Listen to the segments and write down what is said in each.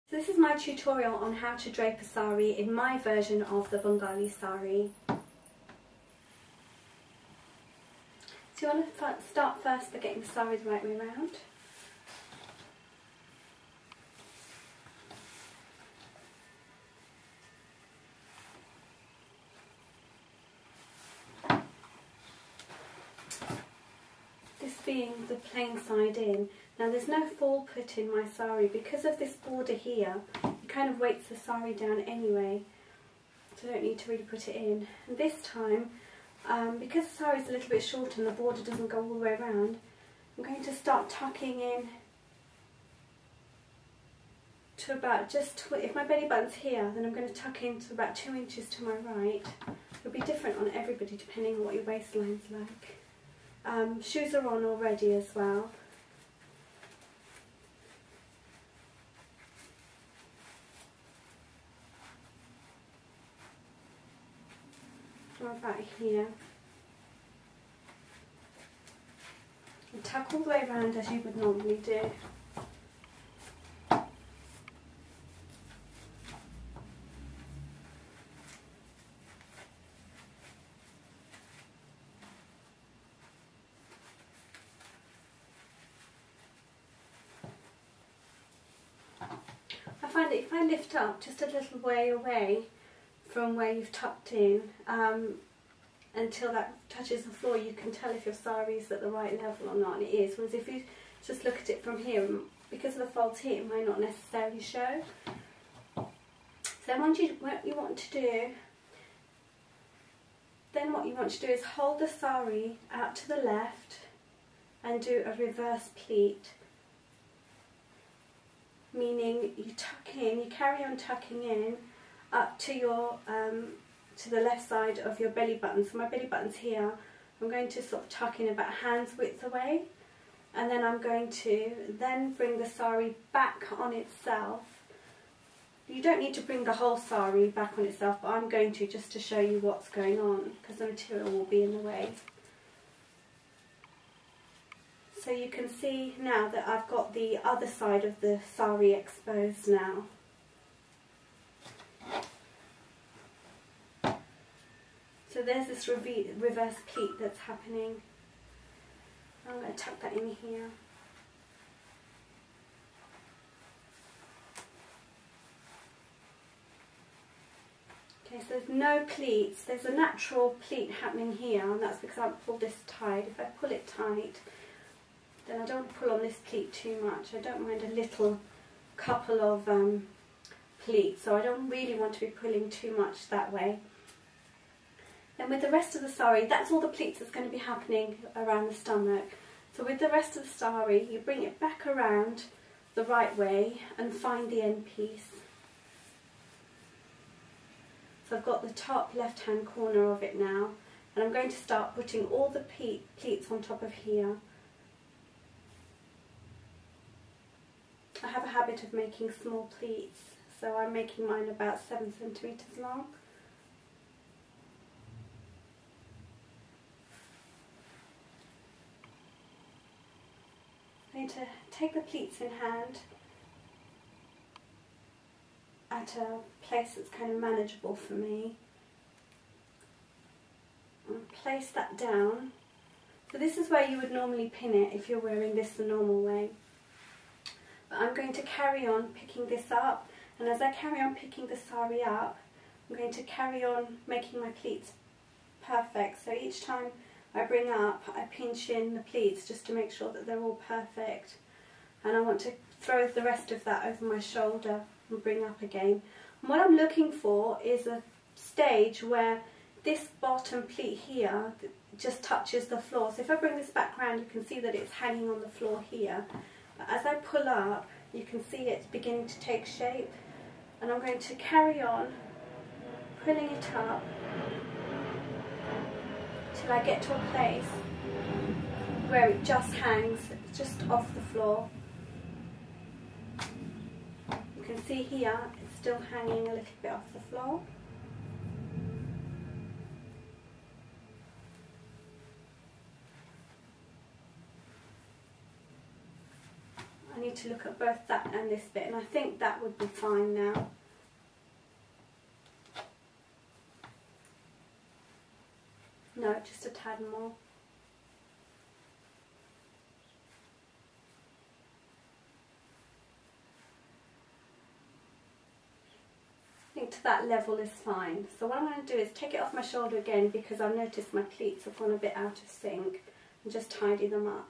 So this is my tutorial on how to drape a sari in my version of the Bengali sari. So you want to start first by getting the sari the right way around. This being the plain side in. Now there's no fall put in my sari because of this border here. It kind of weights the sari down anyway, so I don't need to really put it in. And this time, because the sari is a little bit short and the border doesn't go all the way around, I'm going to start tucking in to about if my belly button's here, then I'm going to tuck in to about 2 inches to my right. It'll be different on everybody depending on what your waistline's like. Shoes are on already as well. Or about here. And tuck all the way around as you would normally do. I find that if I lift up just a little way away from where you've tucked in until that touches the floor, you can tell if your sari is at the right level or not, and it is. Whereas if you just look at it from here, because of the folds here, it might not necessarily show. So what you want to do is hold the sari out to the left and do a reverse pleat. Meaning you tuck in, you carry on tucking in up to your to the left side of your belly button. So my belly button's here. I'm going to sort of tuck in about hand's width away, and then I'm going to then bring the sari back on itself. You don't need to bring the whole sari back on itself, but I'm going to just to show you what's going on because the material will be in the way. So you can see now that I've got the other side of the sari exposed now. So there's this reverse pleat that's happening. I'm going to tuck that in here. Okay, so there's no pleats. There's a natural pleat happening here, and that's because I pulled this tight. If I pull it tight, then I don't want to pull on this pleat too much. I don't mind a little couple of pleats, so I don't really want to be pulling too much that way. Then with the rest of the sari, that's all the pleats that's going to be happening around the stomach. So with the rest of the sari, you bring it back around the right way and find the end piece. So I've got the top left hand corner of it now, and I'm going to start putting all the pleats on top of here. I have a habit of making small pleats, so I'm making mine about 7 centimetres long. I'm going to take the pleats in hand at a place that's kind of manageable for me and place that down. So this is where you would normally pin it if you're wearing this the normal way. But I'm going to carry on picking this up, and as I carry on picking the sari up, I'm going to carry on making my pleats perfect. So each time I bring up, I pinch in the pleats just to make sure that they're all perfect. And I want to throw the rest of that over my shoulder and bring up again. And what I'm looking for is a stage where this bottom pleat here just touches the floor. So if I bring this back round, you can see that it's hanging on the floor here. But as I pull up, you can see it's beginning to take shape. And I'm going to carry on pulling it up till I get to a place where it just hangs just off the floor. You can see here it's still hanging a little bit off the floor. I need to look at both that and this bit, and I think that would be fine now. No, just a tad more. I think to that level is fine. So what I'm going to do is take it off my shoulder again, because I've noticed my pleats have gone a bit out of sync, and just tidy them up.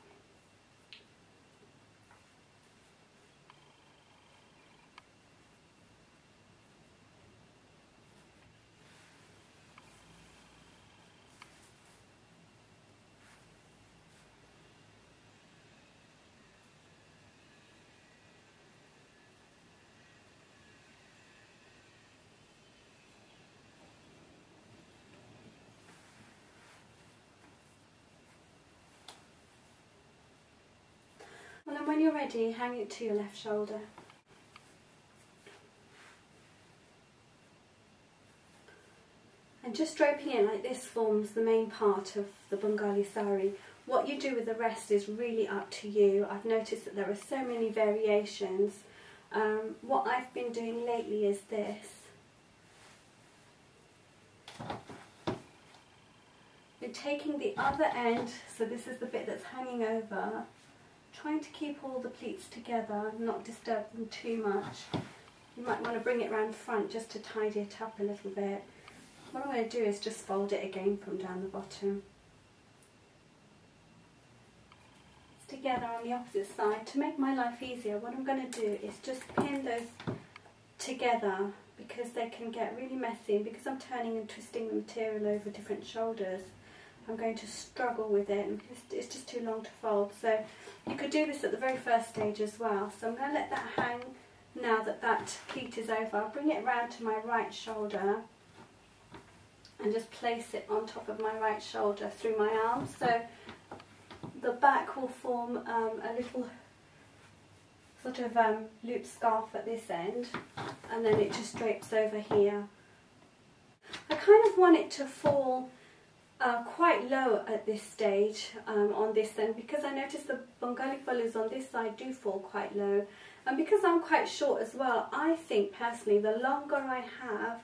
And then when you're ready, hang it to your left shoulder. And just draping it like this forms the main part of the Bengali sari. What you do with the rest is really up to you. I've noticed that there are so many variations. What I've been doing lately is this. You're taking the other end, so this is the bit that's hanging over, trying to keep all the pleats together, not disturb them too much. You might want to bring it around front just to tidy it up a little bit. What I'm going to do is just fold it again from down the bottom. It's together on the opposite side. To make my life easier, what I'm going to do is just pin those together, because they can get really messy, and because I'm turning and twisting the material over different shoulders, I'm going to struggle with it, and it's just too long to fold. So you could do this at the very first stage as well. So I'm going to let that hang now that that pleat is over. I'll bring it round to my right shoulder and just place it on top of my right shoulder through my arm. So the back will form a little sort of loop scarf at this end, and then it just drapes over here. I kind of want it to fall quite low at this stage on this end, because I notice the Bengali palus on this side do fall quite low, and because I'm quite short as well, I think personally the longer I have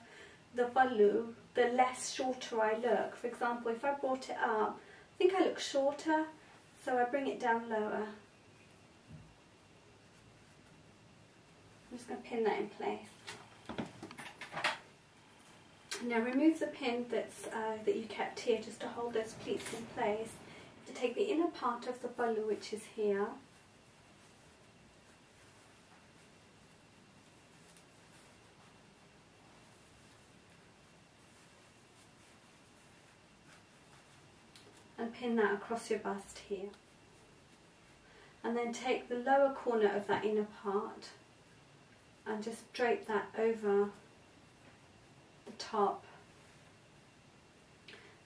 the pallu, the less shorter I look. For example, if I brought it up, I think I look shorter, so I bring it down lower. I'm just going to pin that in place. Now remove the pin that you kept here just to hold those pleats in place. To take the inner part of the pallu, which is here, and pin that across your bust here. And then take the lower corner of that inner part and just drape that over the top.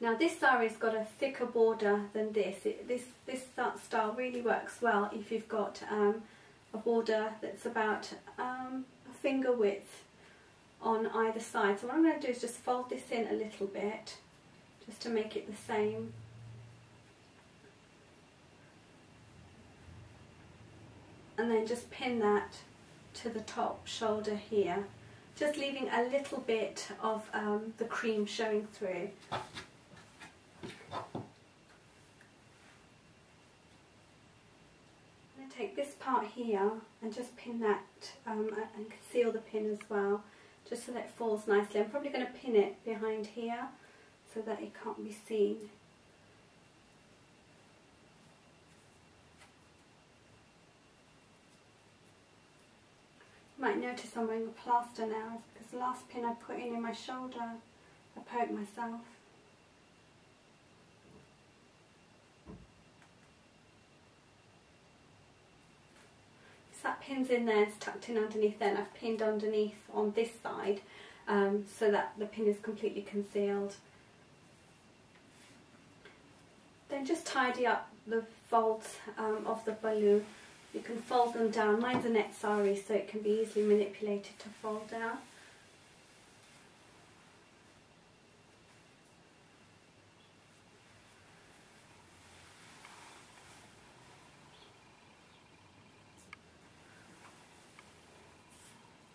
Now this saree's got a thicker border than this. This style really works well if you've got a border that's about a finger width on either side. So what I'm going to do is just fold this in a little bit just to make it the same. And then just pin that to the top shoulder here, just leaving a little bit of the cream showing through. I'm going to take this part here and just pin that and conceal the pin as well, just so that it falls nicely. I'm probably going to pin it behind here so that it can't be seen. You might notice I'm wearing a plaster now, because the last pin I put in my shoulder, I poked myself. So that pin's in there, it's tucked in underneath there, and I've pinned underneath on this side so that the pin is completely concealed. Then just tidy up the folds of the pallu. You can fold them down. Mine's a net saree, so it can be easily manipulated to fold down.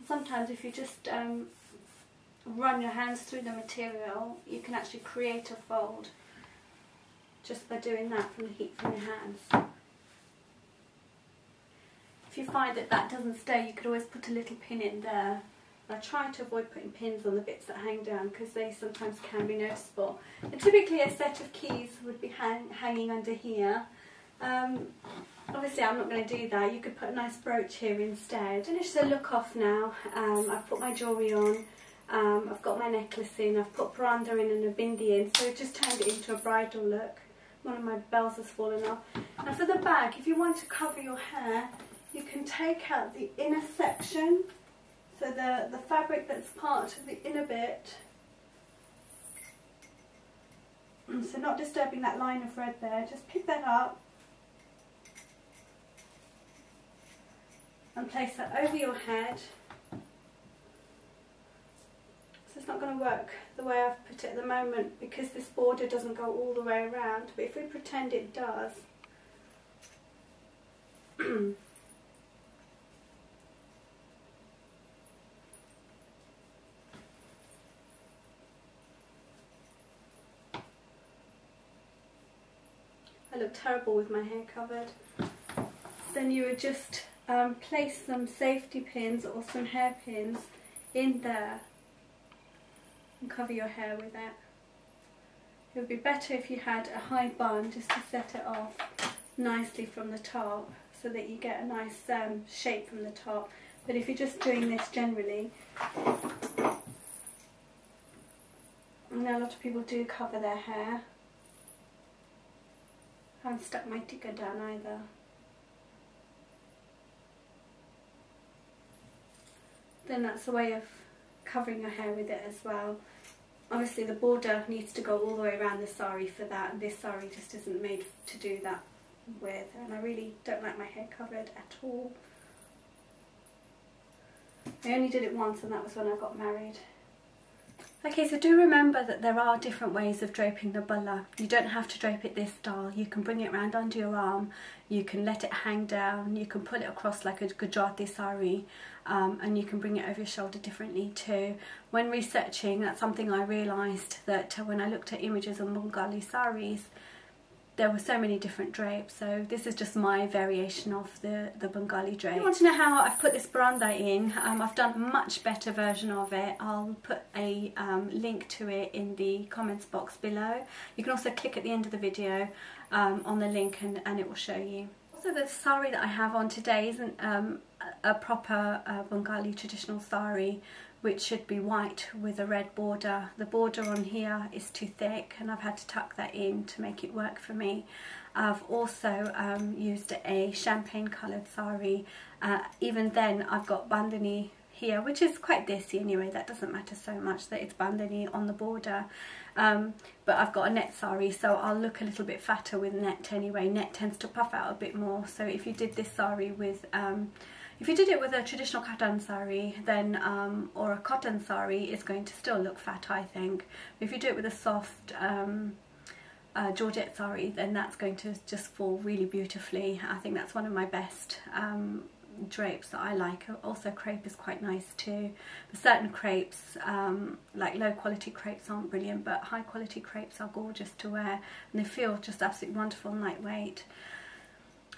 Sometimes if you just run your hands through the material, you can actually create a fold just by doing that from the heat from your hands. If you find that that doesn't stay, you could always put a little pin in there. I try to avoid putting pins on the bits that hang down because they sometimes can be noticeable. And typically a set of keys would be hanging under here. Obviously I'm not going to do that. You could put a nice brooch here instead. Finish the look off now. I've put my jewellery on. I've got my necklace in. I've put Paranda in and a bindi in. So it just turned it into a bridal look. One of my bells has fallen off. And for the bag, if you want to cover your hair, you can take out the inner section. So the fabric that's part of the inner bit. So not disturbing that line of red there. Just pick that up. And place that over your head. So it's not going to work the way I've put it at the moment because this border doesn't go all the way around, but if we pretend it does, I look terrible with my hair covered. Then you would just place some safety pins or some hairpins in there and cover your hair with it. It would be better if you had a high bun just to set it off nicely from the top so that you get a nice shape from the top. But if you're just doing this generally, I know a lot of people do cover their hair. I haven't stuck my tikka down either. Then that's a way of covering your hair with it as well. Obviously the border needs to go all the way around the saree for that, and this saree just isn't made to do that with, and I really don't like my hair covered at all. I only did it once and that was when I got married. Okay, so do remember that there are different ways of draping the bulla. You don't have to drape it this style. You can bring it round under your arm, you can let it hang down, you can pull it across like a Gujarati saree, and you can bring it over your shoulder differently too. When researching, that's something I realised, that when I looked at images of Bengali sarees, there were so many different drapes, so this is just my variation of the Bengali drape. If you want to know how I've put this Paranda in, I've done a much better version of it. I'll put a link to it in the comments box below. You can also click at the end of the video on the link and it will show you. Also, the saree that I have on today isn't a proper Bengali traditional saree, which should be white with a red border. The border on here is too thick and I've had to tuck that in to make it work for me. I've also used a champagne coloured saree. Even then I've got bandhani here, which is quite desi anyway, that doesn't matter so much that it's bandhani on the border. But I've got a net saree, so I'll look a little bit fatter with net anyway. Net tends to puff out a bit more, so if you did this saree with if you did it with a traditional katan saree, then or a cotton saree, it's going to still look fat, I think. But if you do it with a soft Georgette saree, then that's going to just fall really beautifully. I think that's one of my best drapes that I like. Also crepe is quite nice too. But certain crepes, like low quality crepes aren't brilliant, but high quality crepes are gorgeous to wear and they feel just absolutely wonderful and lightweight.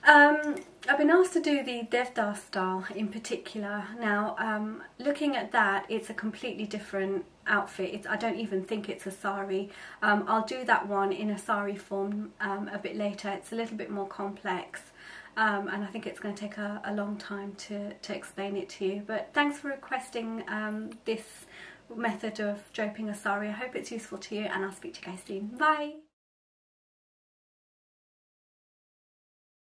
I've been asked to do the devdas style in particular. Now, looking at that, it's a completely different outfit. I don't even think it's a saree. I'll do that one in a saree form a bit later. It's a little bit more complex, and I think it's going to take a long time to explain it to you. But thanks for requesting this method of draping a saree. I hope it's useful to you, and I'll speak to you guys soon. Bye!